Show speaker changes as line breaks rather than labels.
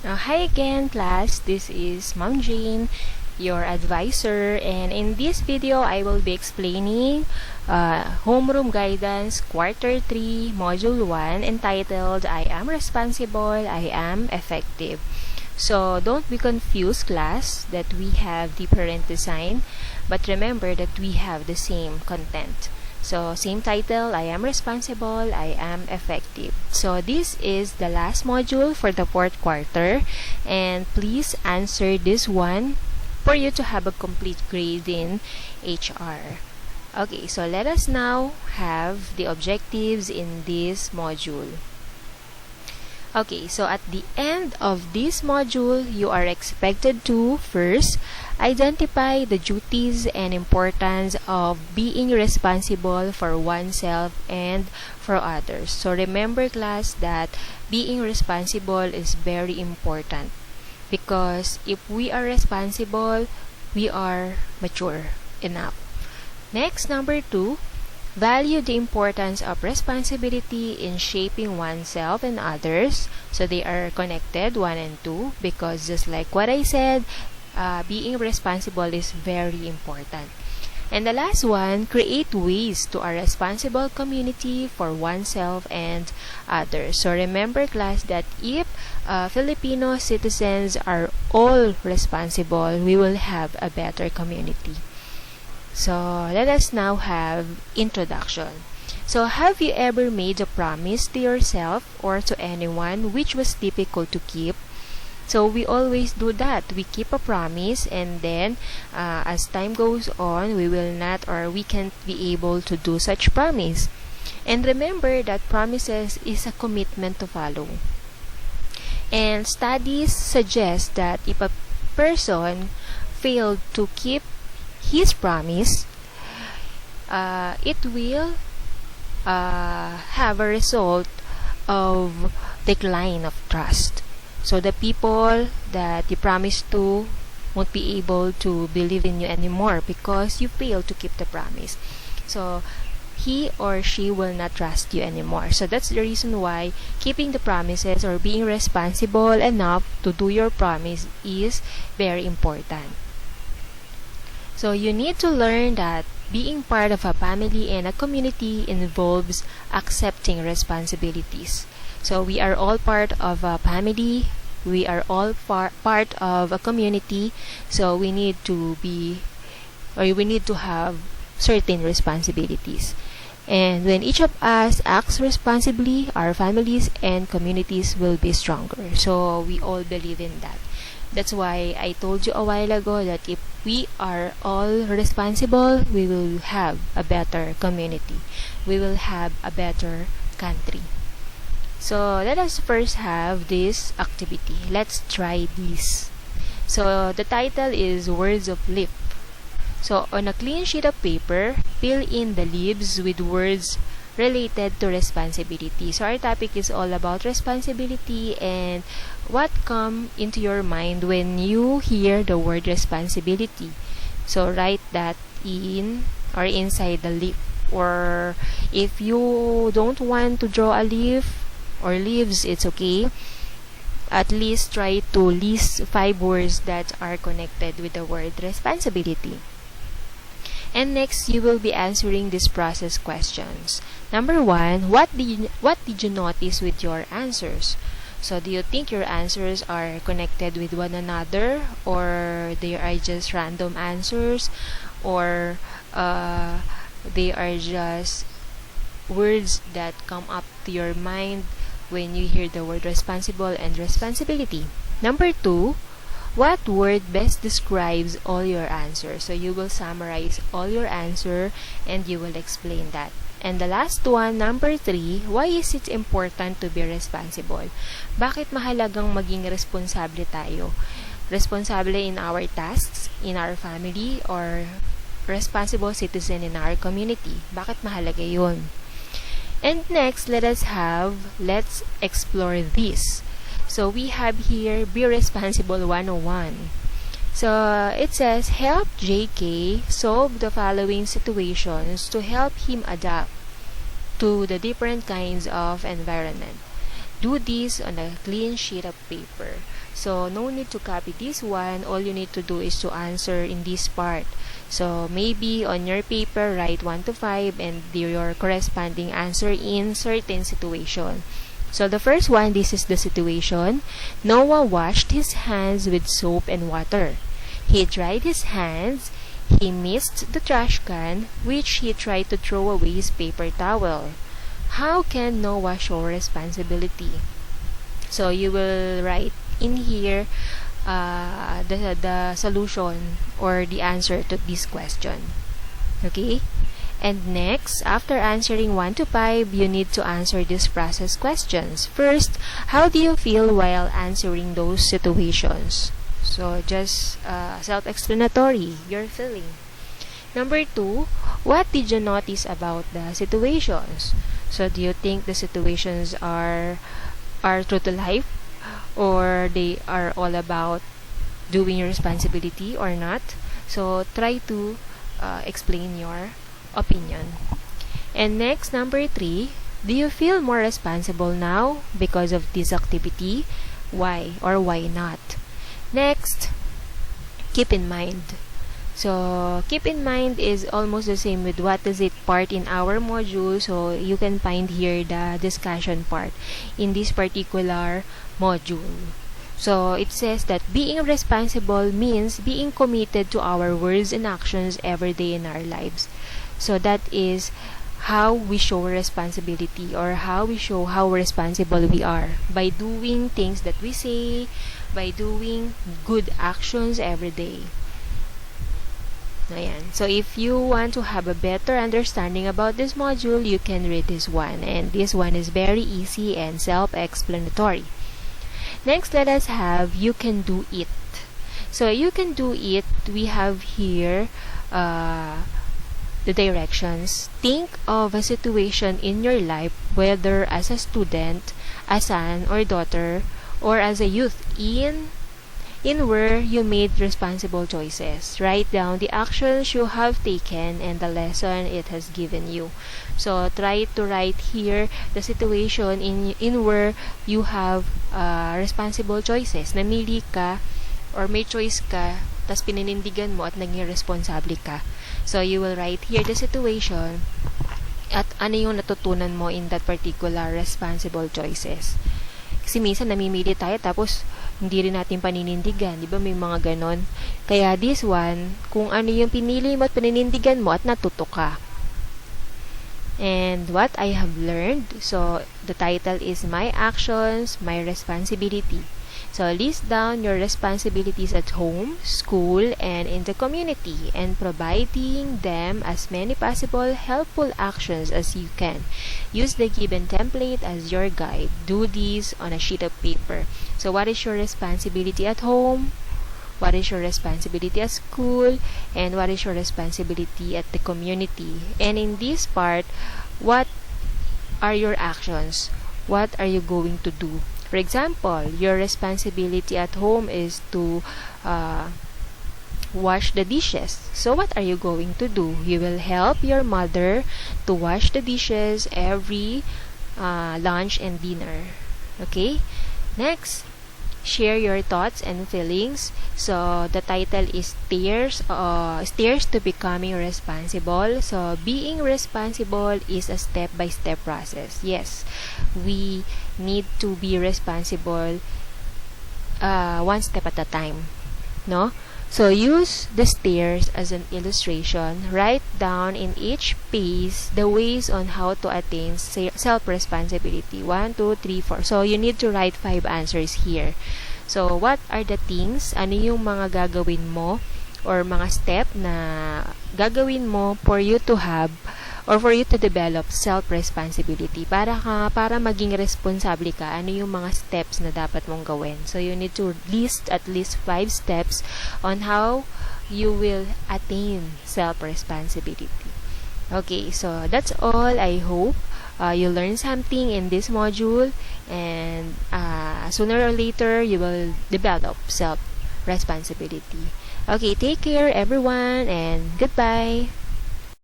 Hi again, class. This is Ma'am Jane, your advisor, and in this video, I will be explaining Homeroom Guidance Quarter 3, Module 1, entitled I Am Responsible, I Am Effective. So, don't be confused, class, that we have different design, but remember that we have the same content. So, same title, I am responsible, I am effective. So, this is the last module for the fourth quarter. And please answer this one for you to have a complete grade in HR. Okay, so let us now have the objectives in this module. Okay, so at the end of this module, you are expected to first identify the duties and importance of being responsible for oneself and for others. So remember, class, that being responsible is very important because if we are responsible, we are mature enough. Next, number 2. Value the importance of responsibility in shaping oneself and others. So they are connected, 1 and 2, because just like what I said, being responsible is very important. And the last one, create ways to a responsible community for oneself and others. So remember, class, that if Filipino citizens are all responsible, we will have a better community. So, let us now have introduction. So, have you ever made a promise to yourself or to anyone which was difficult to keep? So, we always do that. We keep a promise and then as time goes on, we will not or we can't be able to do such promise. And remember that promises is a commitment to follow. And studies suggest that if a person failed to keep his promise, it will have a result of decline of trust. So the people that you promised to won't be able to believe in you anymore because you failed to keep the promise. So he or she will not trust you anymore. So that's the reason why keeping the promises or being responsible enough to do your promise is very important. So you need to learn that being part of a family and a community involves accepting responsibilities. So we are all part of a family, we are all part of a community, so we need to have certain responsibilities. And when each of us acts responsibly, our families and communities will be stronger. So we all believe in that. That's why I told you a while ago that if we are all responsible, we will have a better community. We will have a better country. So let us first have this activity. Let's try this. So the title is Words of Leaf. So on a clean sheet of paper, fill in the leaves with words related to responsibility. So our topic is all about responsibility and what come into your mind when you hear the word responsibility. So write that in or inside the leaf, or if you don't want to draw a leaf or leaves, it's okay. At least try to list 5 words that are connected with the word responsibility. And next, you will be answering these process questions. Number 1, what did you notice with your answers? So, do you think your answers are connected with one another, or they are just random answers, or they are just words that come up to your mind when you hear the word responsible and responsibility? Number 2, what word best describes all your answers? So you will summarize all your answer and you will explain that. And the last one, number 3, why is it important to be responsible? Bakit mahalagang maging responsable tayo? Responsable in our tasks, in our family, or responsible citizen in our community? Bakit mahalaga yun? And next, let's explore this. So we have here Be Responsible 101. So it says, help JK solve the following situations to help him adapt to the different kinds of environment. Do this on a clean sheet of paper. So no need to copy this one. All you need to do is to answer in this part. So maybe on your paper, write 1 to 5 and your corresponding answer in certain situation. So the first one, this is the situation. Noah washed his hands with soap and water. He dried his hands. He missed the trash can, which he tried to throw away his paper towel. How can Noah show responsibility? So you will write in here the solution or the answer to this question. Okay? And next, after answering 1 to 5, you need to answer these process questions. First, how do you feel while answering those situations? So just self-explanatory, your feeling. Number 2, what did you notice about the situations? So do you think the situations are true to life, or they are all about doing your responsibility or not? So try to explain your opinion. And next, number 3, do you feel more responsible now because of this activity? Why or why not? Next, keep in mind. So keep in mind is almost the same with what is it part in our module. So you can find here the discussion part in this particular module. So it says that being responsible means being committed to our words and actions every day in our lives. So that is how we show responsibility, or how we show how responsible we are, by doing things that we say, by doing good actions every day. Ayan. So if you want to have a better understanding about this module, you can read this one, and this one is very easy and self-explanatory. Next, let us have you can do it. So you can do it, we have here the directions. Think of a situation in your life, whether as a student, a son or daughter, or as a youth, in where you made responsible choices. Write down the actions you have taken and the lesson it has given you. So try to write here the situation in where you have responsible choices. Namili ka or may choice ka, tas pininindigan mo at naging responsable ka. So you will write here the situation at ano yung natutunan mo in that particular responsible choices. Kasi minsan namimili tayo tapos hindi rin natin paninindigan, di ba, may mga ganon. Kaya this one, kung ano yung pinili mo at paninindigan mo at natuto ka. And what I have learned, so the title is My Actions, My Responsibility. So list down your responsibilities at home, school, and in the community, and providing them as many possible helpful actions as you can. Use the given template as your guide. Do this on a sheet of paper. So what is your responsibility at home? What is your responsibility at school? And what is your responsibility at the community? And in this part, what are your actions? What are you going to do? For example, your responsibility at home is to wash the dishes. So what are you going to do? You will help your mother to wash the dishes every lunch and dinner. Okay? Next, share your thoughts and feelings. So the title is Stairs to Becoming Responsible. So being responsible is a step-by-step process. Yes, we need to be responsible one step at a time, no? So use the stairs as an illustration. Write down in each piece the ways on how to attain self-responsibility. 1, 2, 3, 4. So you need to write 5 answers here. So what are the things? Ano yung mga gagawin mo or mga step na gagawin mo for you to have or for you to develop self-responsibility? Para maging responsable ka, ano yung mga steps na dapat mong gawin? So you need to list at least 5 steps on how you will attain self-responsibility. Okay, so that's all. I hope you learn something in this module, and sooner or later you will develop self-responsibility. Okay, take care everyone, and goodbye.